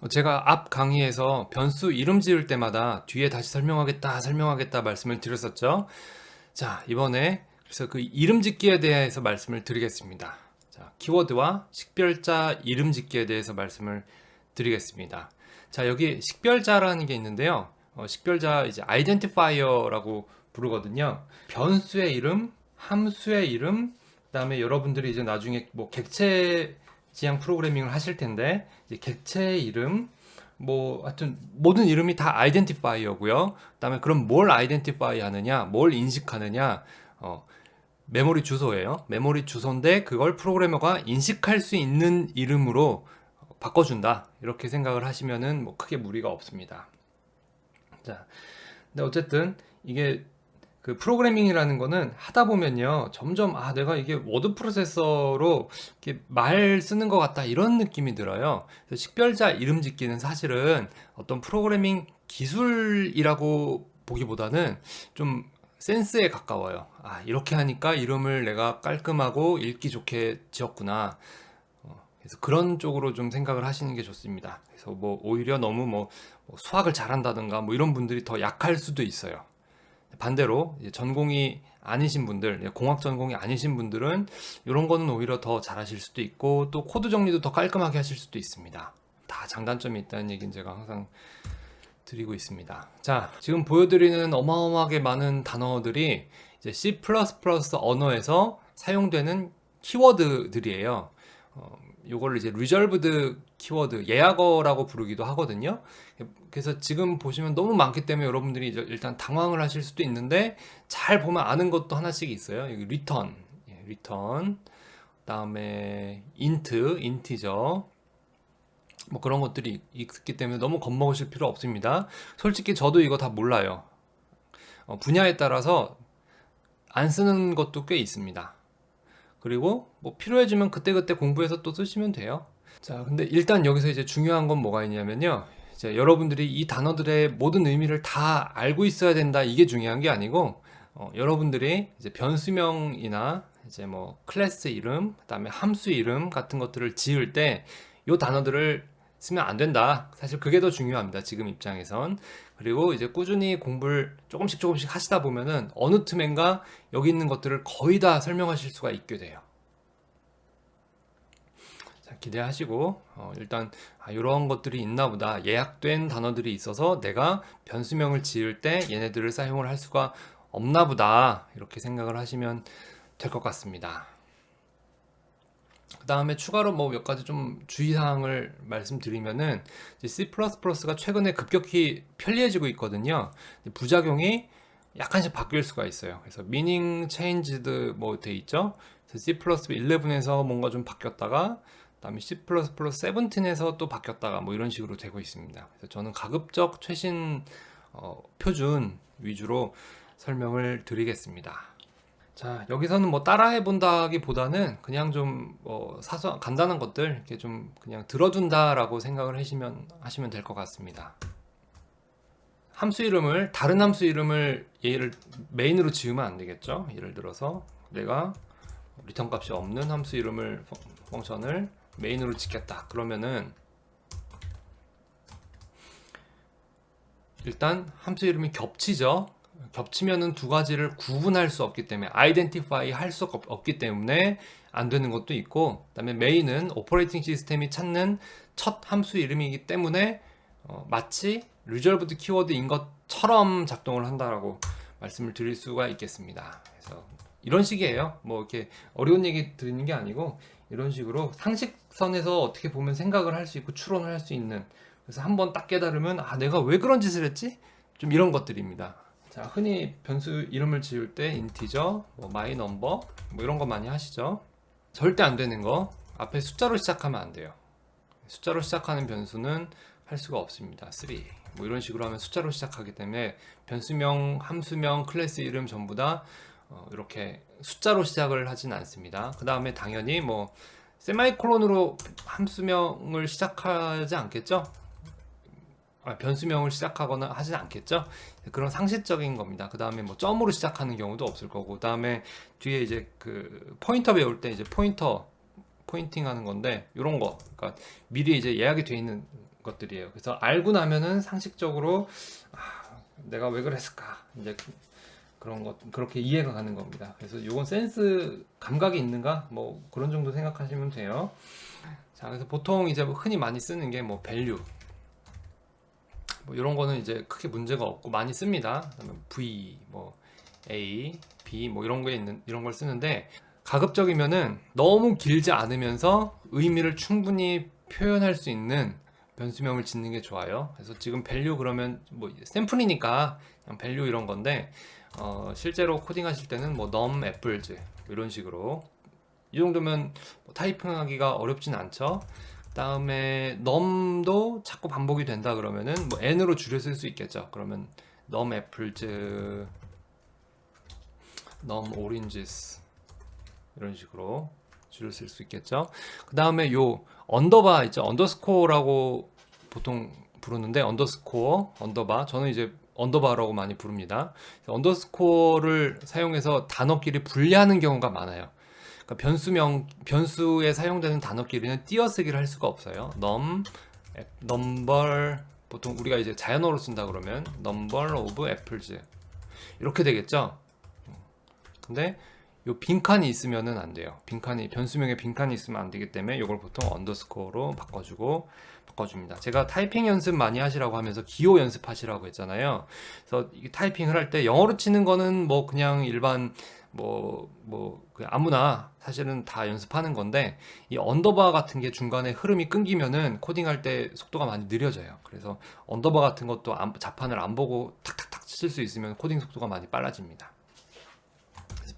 제가 앞 강의에서 변수 이름 지을 때마다 뒤에 다시 설명하겠다 말씀을 드렸었죠. 자, 이번에 그래서 그 이름 짓기에 대해서 말씀을 드리겠습니다. 자, 키워드와 식별자 이름 짓기에 대해서 말씀을 드리겠습니다. 자, 여기 식별자라는 게 있는데요. 식별자 이제 아이덴티파이어라고 부르거든요. 변수의 이름, 함수의 이름, 그다음에 여러분들이 이제 나중에 뭐 객체 지향 프로그래밍을 하실 텐데 이제 객체의 이름 뭐 하여튼 모든 이름이 다 아이덴티파이어고요. 그다음에 그럼 뭘 아이덴티파이 하느냐, 뭘 인식하느냐, 메모리 주소예요. 메모리 주소인데 그걸 프로그래머가 인식할 수 있는 이름으로 바꿔준다. 이렇게 생각을 하시면은 뭐 크게 무리가 없습니다. 자, 근데 어쨌든 이게 그 프로그래밍이라는 거는 하다 보면요 점점 내가 이게 워드 프로세서로 이렇게 말 쓰는 것 같다 이런 느낌이 들어요. 그래서 식별자 이름 짓기는 사실은 어떤 프로그래밍 기술이라고 보기보다는 좀 센스에 가까워요. 이렇게 하니까 이름을 내가 깔끔하고 읽기 좋게 지었구나. 그래서 그런 쪽으로 좀 생각을 하시는 게 좋습니다. 그래서 뭐 오히려 너무 뭐 수학을 잘한다든가 뭐 이런 분들이 더 약할 수도 있어요. 반대로 전공이 아니신 분들, 공학 전공이 아니신 분들은 이런 거는 오히려 더 잘하실 수도 있고 또 코드 정리도 더 깔끔하게 하실 수도 있습니다. 다 장단점이 있다는 얘기는 제가 항상 드리고 있습니다. 자, 지금 보여드리는 어마어마하게 많은 단어들이 이제 C++ 언어에서 사용되는 키워드들이에요. 요거를 이제 reserved 키워드, 예약어라고 부르기도 하거든요. 그래서 지금 보시면 너무 많기 때문에 여러분들이 이제 일단 당황을 하실 수도 있는데 잘 보면 아는 것도 하나씩 있어요. 여기 return, return, 그다음에 인티저, 뭐 그런 것들이 있기 때문에 너무 겁먹으실 필요 없습니다. 솔직히 저도 이거 다 몰라요. 분야에 따라서 안 쓰는 것도 꽤 있습니다. 그리고 뭐 필요해지면 그때그때 공부해서 또 쓰시면 돼요. 자, 근데 일단 여기서 이제 중요한 건 뭐가 있냐면요. 이제 여러분들이 이 단어들의 모든 의미를 다 알고 있어야 된다. 이게 중요한 게 아니고, 여러분들이 이제 변수명이나 이제 뭐 클래스 이름, 그다음에 함수 이름 같은 것들을 지을 때 이 단어들을 쓰면 안 된다. 사실 그게 더 중요합니다. 지금 입장에선. 그리고 이제 꾸준히 공부를 조금씩 하시다 보면은 어느 틈엔가 여기 있는 것들을 거의 다 설명하실 수가 있게 돼요. 자, 기대하시고 일단 이런 것들이 있나 보다. 예약된 단어들이 있어서 내가 변수명을 지을 때 얘네들을 사용을 할 수가 없나 보다. 이렇게 생각을 하시면 될 것 같습니다. 그 다음에 추가로 뭐 몇 가지 좀 주의사항을 말씀드리면은 C++가 최근에 급격히 편리해지고 있거든요. 부작용이 약간씩 바뀔 수가 있어요. 그래서 meaning changed 뭐 돼 있죠. C++11에서 뭔가 좀 바뀌었다가 그다음에 C++17에서 또 바뀌었다가 뭐 이런 식으로 되고 있습니다. 그래서 저는 가급적 최신 표준 위주로 설명을 드리겠습니다. 자, 여기서는 뭐 따라해 본다기보다는 그냥 좀뭐 간단한 것들 이렇게 좀 그냥 들어둔다라고 생각을 하시면 될 것 같습니다. 함수 이름을 다른 함수 이름을 얘를 메인으로 지으면 안 되겠죠. 예를 들어서 내가 리턴 값이 없는 함수 이름을 펑션을 메인으로 짓겠다. 그러면은 일단 함수 이름이 겹치죠. 겹치면은 두 가지를 구분할 수 없기 때문에 아이덴티파이 할 수 없기 때문에 안 되는 것도 있고, 그다음에 메인은 오퍼레이팅 시스템이 찾는 첫 함수 이름이기 때문에 마치 리저브드 키워드인 것처럼 작동을 한다라고 말씀을 드릴 수가 있겠습니다. 그래서 이런 식이에요. 뭐 이렇게 어려운 얘기 드리는 게 아니고 이런 식으로 상식선에서 어떻게 보면 생각을 할 수 있고 추론을 할 수 있는, 그래서 한번 딱 깨달으면 내가 왜 그런 짓을 했지? 좀 이런 것들입니다. 자, 흔히 변수 이름을 지을 때 인티저, 뭐 마이 넘버 뭐 이런 거 많이 하시죠. 절대 안 되는 거, 앞에 숫자로 시작하면 안 돼요. 숫자로 시작하는 변수는 할 수가 없습니다. 3. 뭐 이런 식으로 하면 숫자로 시작하기 때문에 변수명, 함수명, 클래스 이름 전부 다 이렇게 숫자로 시작을 하진 않습니다. 그 다음에 당연히 뭐 세마이콜론으로 함수명을 시작하지 않겠죠? 변수명을 시작하거나 하진 않겠죠? 그런 상식적인 겁니다. 그 다음에 뭐 점으로 시작하는 경우도 없을 거고, 그 다음에 뒤에 이제 그 포인터 배울 때 이제 포인팅 하는 건데, 이런 거, 그러니까 미리 이제 예약이 돼 있는 것들이에요. 그래서 알고 나면은 상식적으로 내가 왜 그랬을까 이제 그런 것 그렇게 이해가 가는 겁니다. 그래서 이건 센스 감각이 있는가 뭐 그런 정도 생각하시면 돼요. 자, 그래서 보통 이제 흔히 많이 쓰는 게 뭐 value 뭐 이런 거는 이제 크게 문제가 없고 많이 씁니다. 그다음에 V 뭐 A, B 뭐 이런 거에 있는 이런 걸 쓰는데 가급적이면은 너무 길지 않으면서 의미를 충분히 표현할 수 있는 변수명을 짓는 게 좋아요. 그래서 지금 value 그러면 뭐 샘플이니까 그냥 value 이런 건데 실제로 코딩하실 때는 뭐 num apples 이런 식으로 이 정도면 뭐 타이핑하기가 어렵진 않죠. 그다음에 num도 자꾸 반복이 된다 그러면은 뭐 n으로 줄여 쓸 수 있겠죠. 그러면 num apples, num oranges 이런 식으로 줄여 쓸 수 있겠죠. 그다음에 요 언더바 있죠. 언더스코어라고 보통 부르는데 언더스코어, 언더바 저는 이제 언더바라고 많이 부릅니다. 언더스코어를 사용해서 단어끼리 분리하는 경우가 많아요. 그러니까 변수에 사용되는 단어끼리는 띄어쓰기를 할 수가 없어요. number 보통 우리가 이제 자연어로 쓴다 그러면 number of apples 이렇게 되겠죠. 근데 요 빈칸이 있으면은 안 돼요. 변수명에 빈칸이 있으면 안 되기 때문에 이걸 보통 언더스코어로 바꿔줍니다. 제가 타이핑 연습 많이 하시라고 하면서 기호 연습하시라고 했잖아요. 그래서 이 타이핑을 할 때 영어로 치는 거는 뭐 그냥 일반 아무나 사실은 다 연습하는 건데 이 언더바 같은 게 중간에 흐름이 끊기면은 코딩할 때 속도가 많이 느려져요. 그래서 언더바 같은 것도 자판을 안 보고 탁탁탁 칠 수 있으면 코딩 속도가 많이 빨라집니다.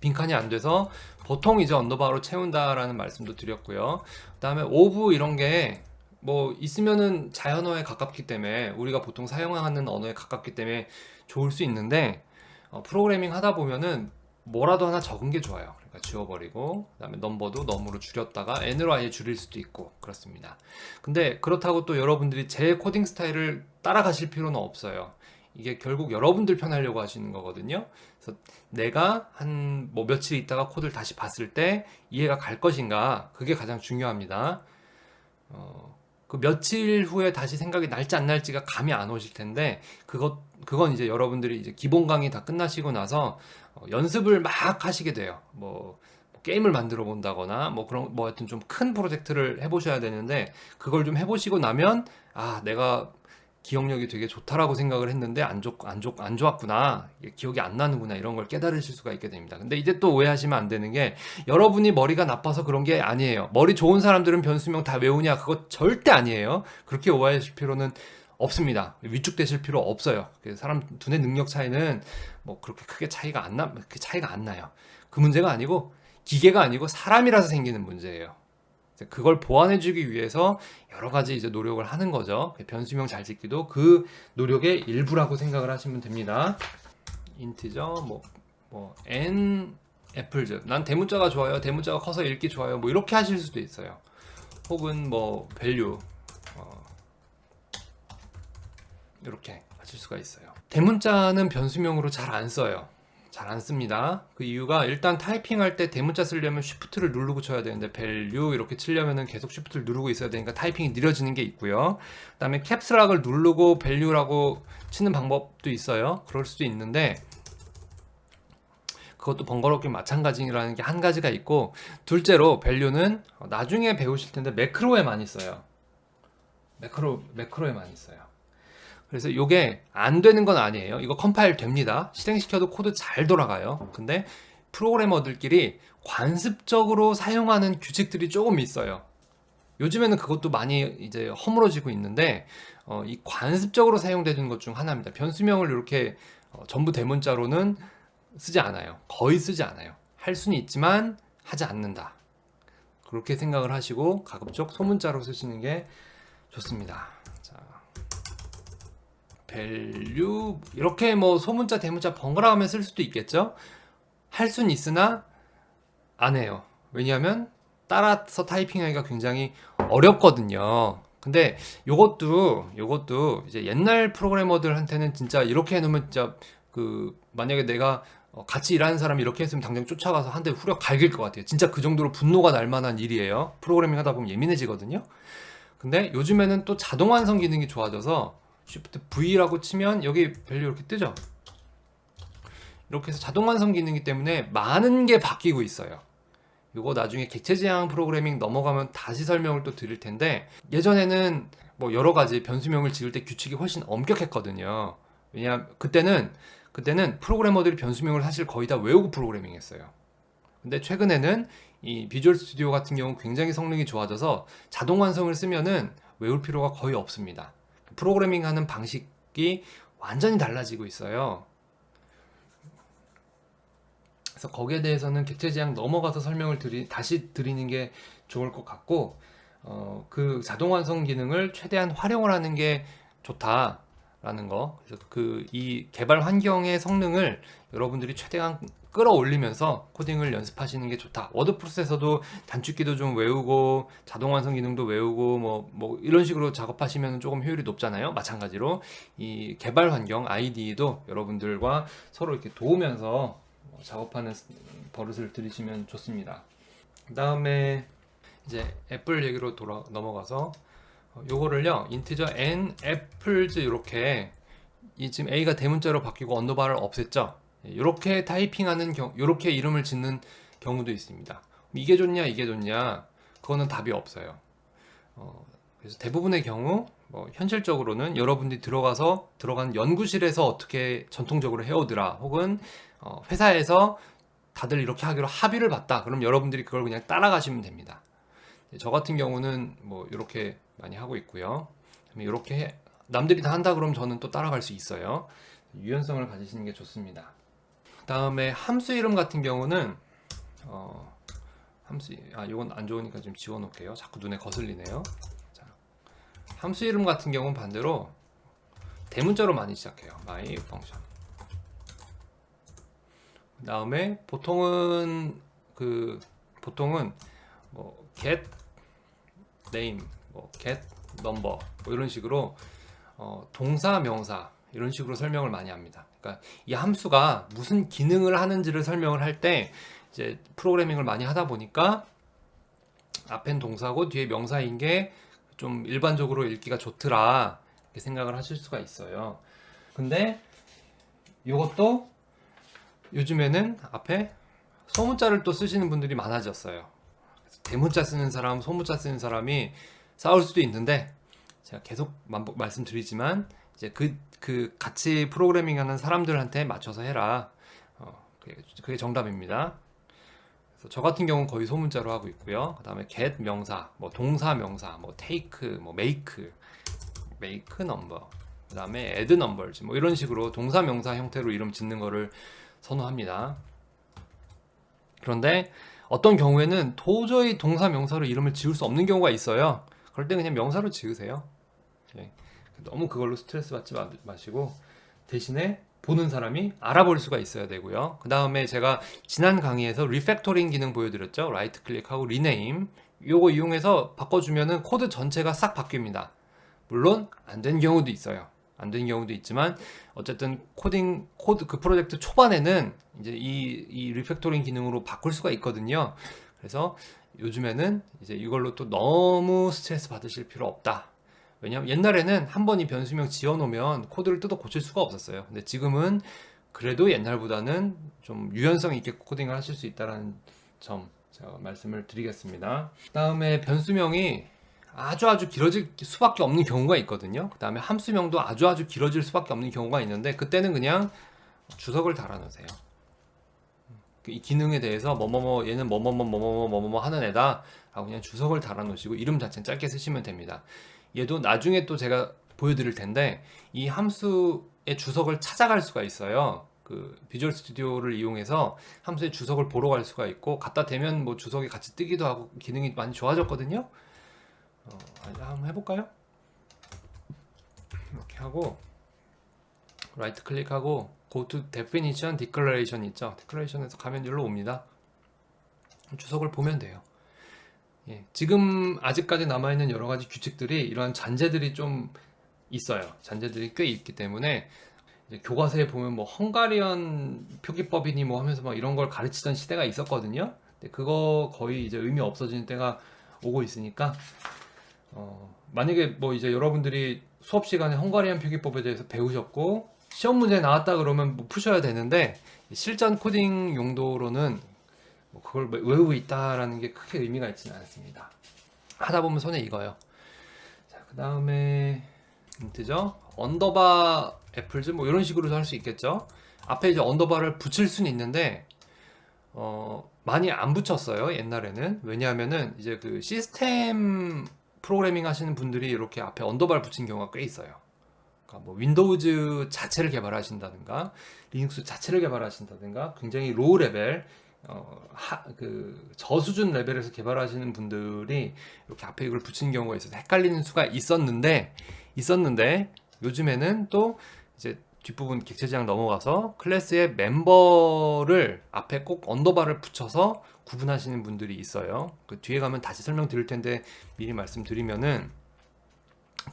빈칸이 안 돼서 보통 이제 언더바로 채운다라는 말씀도 드렸고요. 그다음에 오브 이런 게 뭐 있으면은 자연어에 가깝기 때문에 우리가 보통 사용하는 언어에 가깝기 때문에 좋을 수 있는데 프로그래밍 하다 보면은 뭐라도 하나 적은 게 좋아요. 그러니까 지워버리고 그다음에 넘버도 넘으로 줄였다가 n으로 아예 줄일 수도 있고 그렇습니다. 근데 그렇다고 또 여러분들이 제 코딩 스타일을 따라가실 필요는 없어요. 이게 결국 여러분들 편하려고 하시는 거거든요. 그래서 내가 한 뭐 며칠 있다가 코드를 다시 봤을 때 이해가 갈 것인가 그게 가장 중요합니다. 그 며칠 후에 다시 생각이 날지 안 날지가 감이 안 오실 텐데 그건 이제 여러분들이 이제 기본 강의 다 끝나시고 나서 연습을 막 하시게 돼요. 뭐 게임을 만들어 본다거나 뭐 그런 뭐 하여튼 좀 큰 프로젝트를 해보셔야 되는데 그걸 좀 해보시고 나면 내가 기억력이 되게 좋다라고 생각을 했는데 안 좋았구나. 기억이 안 나는구나. 이런 걸 깨달으실 수가 있게 됩니다. 근데 이제 또 오해하시면 안 되는 게 여러분이 머리가 나빠서 그런 게 아니에요. 머리 좋은 사람들은 변수명 다 외우냐? 그거 절대 아니에요. 그렇게 오해하실 필요는 없습니다. 위축되실 필요 없어요. 사람 두뇌 능력 차이는 뭐 그렇게 크게 차이가 안 나요. 그 문제가 아니고 기계가 아니고 사람이라서 생기는 문제예요. 그걸 보완해주기 위해서 여러 가지 이제 노력을 하는 거죠. 변수명 잘 짓기도 그 노력의 일부라고 생각을 하시면 됩니다. 인티저 n apples 난 대문자가 좋아요. 대문자가 커서 읽기 좋아요. 뭐 이렇게 하실 수도 있어요. 혹은 뭐 value 이렇게 하실 수가 있어요. 대문자는 변수명으로 잘 안 써요. 잘 안 씁니다. 그 이유가 일단 타이핑할 때 대문자 쓰려면 쉬프트를 누르고 쳐야 되는데 value 이렇게 치려면은 계속 쉬프트를 누르고 있어야 되니까 타이핑이 느려지는 게 있고요. 그다음에 캡스락을 누르고 value라고 치는 방법도 있어요. 그럴 수도 있는데 그것도 번거롭게 마찬가지라는 게 한 가지가 있고 둘째로 value는 나중에 배우실 텐데 매크로에 많이 써요. 매크로에 많이 써요. 그래서 이게 안 되는 건 아니에요. 이거 컴파일 됩니다. 실행시켜도 코드 잘 돌아가요. 근데 프로그래머들끼리 관습적으로 사용하는 규칙들이 조금 있어요. 요즘에는 그것도 많이 이제 허물어지고 있는데 이 관습적으로 사용되는 것 중 하나입니다. 변수명을 이렇게 전부 대문자로는 쓰지 않아요. 거의 쓰지 않아요. 할 수는 있지만 하지 않는다. 그렇게 생각을 하시고 가급적 소문자로 쓰시는 게 좋습니다. value 이렇게 뭐 소문자 대문자 번갈아가며 쓸 수도 있겠죠. 할 수는 있으나 안 해요. 왜냐하면 따라서 타이핑하기가 굉장히 어렵거든요. 근데 요것도 이제 옛날 프로그래머들한테는 진짜 이렇게 해놓으면 진짜 만약에 내가 같이 일하는 사람이 이렇게 했으면 당장 쫓아가서 한 대 후려 갈길 것 같아요. 진짜 그 정도로 분노가 날 만한 일이에요. 프로그래밍 하다 보면 예민해지거든요. 근데 요즘에는 또 자동 완성 기능이 좋아져서 Shift V라고 치면 여기 밸류 이렇게 뜨죠. 이렇게 해서 자동 완성 기능이기 때문에 많은 게 바뀌고 있어요. 이거 나중에 객체 지향 프로그래밍 넘어가면 다시 설명을 또 드릴 텐데, 예전에는 뭐 여러 가지 변수명을 지을 때 규칙이 훨씬 엄격했거든요. 왜냐하면 그때는 프로그래머들이 변수명을 사실 거의 다 외우고 프로그래밍 했어요. 근데 최근에는 이 비주얼 스튜디오 같은 경우 굉장히 성능이 좋아져서 자동 완성을 쓰면은 외울 필요가 거의 없습니다. 프로그래밍 하는 방식이 완전히 달라지고 있어요. 그래서 거기에 대해서는 객체 지향 넘어가서 설명을 다시 드리는 게 좋을 것 같고, 그 자동 완성 기능을 최대한 활용을 하는 게 좋다라는 거. 그래서 이 개발 환경의 성능을 여러분들이 최대한 끌어올리면서 코딩을 연습하시는 게 좋다. 워드 프로세서도 단축키도 좀 외우고 자동 완성 기능도 외우고 뭐 이런 식으로 작업하시면 조금 효율이 높잖아요. 마찬가지로 이 개발 환경 IDE도 여러분들과 서로 이렇게 도우면서 작업하는 버릇을 들이시면 좋습니다. 그 다음에 이제 애플 얘기로 넘어가서 요거를요, 인티저 n apples 이렇게 지금 a가 대문자로 바뀌고 언더바를 없앴죠. 이렇게 타이핑하는 이렇게 이름을 짓는 경우도 있습니다. 이게 좋냐 그거는 답이 없어요. 그래서 대부분의 경우 현실적으로는 여러분들이 들어간 연구실에서 어떻게 전통적으로 해오더라, 혹은 회사에서 다들 이렇게 하기로 합의를 봤다, 그럼 여러분들이 그걸 그냥 따라가시면 됩니다. 저 같은 경우는 뭐 이렇게 많이 하고 있고요. 이렇게 남들이 다 한다 그러면 저는 또 따라갈 수 있어요. 유연성을 가지시는 게 좋습니다. 그 다음에 함수 이름 같은 경우는 이건 안 좋으니까 좀 지워놓을게요. 자꾸 눈에 거슬리네요. 자, 함수 이름 같은 경우는 반대로 대문자로 많이 시작해요. my function. 그 다음에 보통은 뭐 get name, get number 이런 식으로 동사, 명사 이런 식으로 설명을 많이 합니다. 그러니까 이 함수가 무슨 기능을 하는지를 설명을 할 때 이제 프로그래밍을 많이 하다 보니까 앞엔 동사고 뒤에 명사인 게 좀 일반적으로 읽기가 좋더라, 이렇게 생각을 하실 수가 있어요. 근데 이것도 요즘에는 앞에 소문자를 또 쓰시는 분들이 많아졌어요. 대문자 쓰는 사람, 소문자 쓰는 사람이 싸울 수도 있는데, 제가 계속 말씀드리지만 이제 같이 프로그래밍하는 사람들한테 맞춰서 해라. 그게 정답입니다. 그래서 저 같은 경우는 거의 소문자로 하고 있고요. 그 다음에 get 명사, 뭐 동사 명사, 뭐 take, 뭐 make number, 그 다음에 add numbers, 뭐 이런 식으로 동사 명사 형태로 이름 짓는 거를 선호합니다. 그런데 어떤 경우에는 도저히 동사 명사로 이름을 지을 수 없는 경우가 있어요. 그럴 때 그냥 명사로 지으세요. 너무 그걸로 스트레스 받지 마시고 대신에 보는 사람이 알아볼 수가 있어야 되고요. 그 다음에 제가 지난 강의에서 리팩토링 기능 보여드렸죠. 라이트 클릭하고 리네임, 요거 이용해서 바꿔주면은 코드 전체가 싹 바뀝니다. 물론 안 된 경우도 있어요. 안 된 경우도 있지만 어쨌든 코드 그 프로젝트 초반에는 이제 이 리팩토링 기능으로 바꿀 수가 있거든요. 그래서 요즘에는 이제 이걸로 또 너무 스트레스 받으실 필요 없다. 왜냐면 옛날에는 한 번 이 변수명 지어놓으면 코드를 뜯어 고칠 수가 없었어요. 근데 지금은 그래도 옛날보다는 좀 유연성 있게 코딩을 하실 수 있다는 점 제가 말씀을 드리겠습니다. 그 다음에 변수명이 아주 길어질 수밖에 없는 경우가 있거든요. 그 다음에 함수명도 아주 길어질 수밖에 없는 경우가 있는데, 그때는 그냥 주석을 달아 놓으세요. 이 기능에 대해서 얘는 뭐뭐 하는 애다 라고 그냥 주석을 달아 놓으시고 이름 자체는 짧게 쓰시면 됩니다. 얘도 나중에 또 제가 보여드릴 텐데 이 함수의 주석을 찾아갈 수가 있어요. 그 비주얼 스튜디오를 이용해서 함수의 주석을 보러 갈 수가 있고, 갖다 대면 뭐 주석이 같이 뜨기도 하고 기능이 많이 좋아졌거든요. 한번 해볼까요? 이렇게 하고 라이트 클릭하고 go to definition, declaration 있죠. declaration에서 가면 여기로 옵니다. 주석을 보면 돼요. 지금 아직까지 남아있는 여러 가지 규칙들이 이러한 잔재들이 좀 있어요. 잔재들이 꽤 있기 때문에 이제 교과서에 보면 뭐 헝가리언 표기법이니 뭐 하면서 막 이런 걸 가르치던 시대가 있었거든요. 근데 그거 거의 이제 의미 없어지는 때가 오고 있으니까 만약에 뭐 이제 여러분들이 수업 시간에 헝가리안 표기법에 대해서 배우셨고 시험 문제 나왔다 그러면 뭐 푸셔야 되는데 실전 코딩 용도로는 뭐 그걸 외우고 있다라는 게 크게 의미가 있지는 않습니다. 하다 보면 손에 익어요. 자, 그 다음에 인트죠. 언더바 애플즈 뭐 이런 식으로도 할 수 있겠죠. 앞에 이제 언더바를 붙일 수는 있는데 많이 안 붙였어요 옛날에는. 왜냐하면은 이제 그 시스템 프로그래밍 하시는 분들이 이렇게 앞에 언더바를 붙인 경우가 꽤 있어요. 그러니까 뭐 윈도우즈 자체를 개발하신다든가 리눅스 자체를 개발하신다든가 굉장히 로우 레벨 그 저수준 레벨에서 개발하시는 분들이 이렇게 앞에 이걸 붙이는 경우가 있어서 헷갈리는 수가 있었는데 요즘에는 또 이제 뒷부분 객체지향 넘어가서 클래스의 멤버를 앞에 꼭 언더바를 붙여서 구분하시는 분들이 있어요. 그 뒤에 가면 다시 설명드릴 텐데 미리 말씀드리면은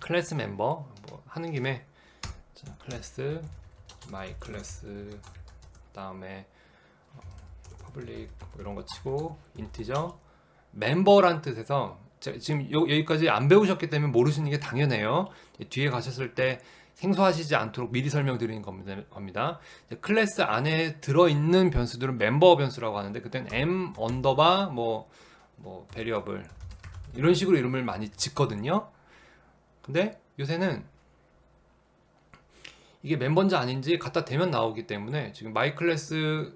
클래스 멤버 뭐 하는 김에 자, 클래스 마이 클래스 그다음에 퍼블릭 뭐 이런 거 치고 인티저 멤버란 뜻에서 지금 여기까지 안 배우셨기 때문에 모르시는 게 당연해요. 뒤에 가셨을 때 생소하시지 않도록 미리 설명드리는 겁니다. 클래스 안에 들어있는 변수들은 멤버 변수라고 하는데 그때는 m 언더바 뭐 베리어블 이런 식으로 이름을 많이 짓거든요. 근데 요새는 이게 멤버인지 아닌지 갖다 대면 나오기 때문에 지금 마이 클래스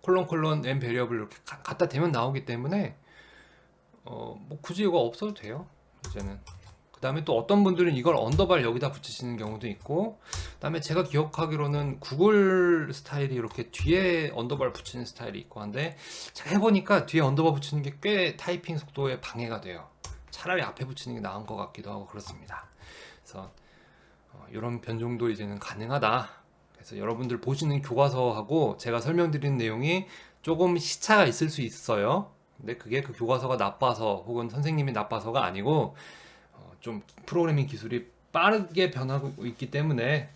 콜론 m 베리어블 이렇게 갖다 대면 나오기 때문에 뭐 굳이 이거 없어도 돼요 이제는. 그 다음에 또 어떤 분들은 이걸 언더바를 여기다 붙이시는 경우도 있고, 그 다음에 제가 기억하기로는 구글 스타일이 이렇게 뒤에 언더바를 붙이는 스타일이 있고 한데 제가 해보니까 뒤에 언더바 붙이는 게 꽤 타이핑 속도에 방해가 돼요. 차라리 앞에 붙이는 게 나은 것 같기도 하고 그렇습니다. 그래서 이런 변종도 이제는 가능하다. 그래서 여러분들 보시는 교과서하고 제가 설명드리는 내용이 조금 시차가 있을 수 있어요. 근데 그게 그 교과서가 나빠서 혹은 선생님이 나빠서가 아니고 좀 프로그래밍 기술이 빠르게 변하고 있기 때문에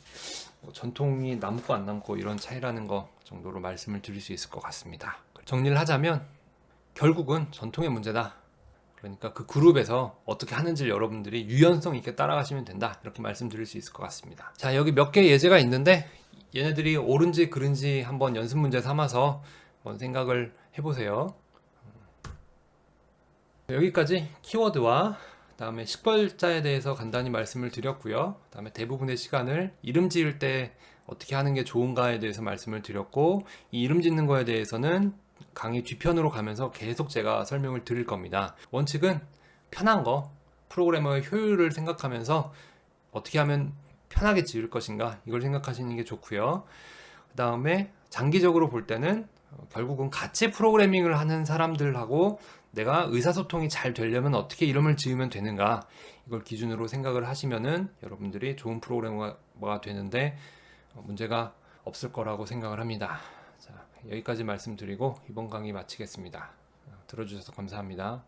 뭐 전통이 남고 안 남고 이런 차이라는 거 정도로 말씀을 드릴 수 있을 것 같습니다. 정리를 하자면 결국은 전통의 문제다. 그러니까 그 그룹에서 어떻게 하는지를 여러분들이 유연성 있게 따라가시면 된다. 이렇게 말씀드릴 수 있을 것 같습니다. 자, 여기 몇 개 예제가 있는데 얘네들이 옳은지 그른지 한번 연습 문제 삼아서 한번 생각을 해보세요. 여기까지 키워드와 그다음에 식별자에 대해서 간단히 말씀을 드렸고요. 그다음에 대부분의 시간을 이름 지을 때 어떻게 하는 게 좋은가에 대해서 말씀을 드렸고, 이 이름 짓는 거에 대해서는 강의 뒤편으로 가면서 계속 제가 설명을 드릴 겁니다. 원칙은 편한 거, 프로그래머의 효율을 생각하면서 어떻게 하면 편하게 지을 것인가 이걸 생각하시는 게 좋고요. 그 다음에 장기적으로 볼 때는 결국은 같이 프로그래밍을 하는 사람들하고 내가 의사소통이 잘 되려면 어떻게 이름을 지으면 되는가 이걸 기준으로 생각을 하시면은 여러분들이 좋은 프로그래머가 되는데 문제가 없을 거라고 생각을 합니다. 자, 여기까지 말씀드리고 이번 강의 마치겠습니다. 들어주셔서 감사합니다.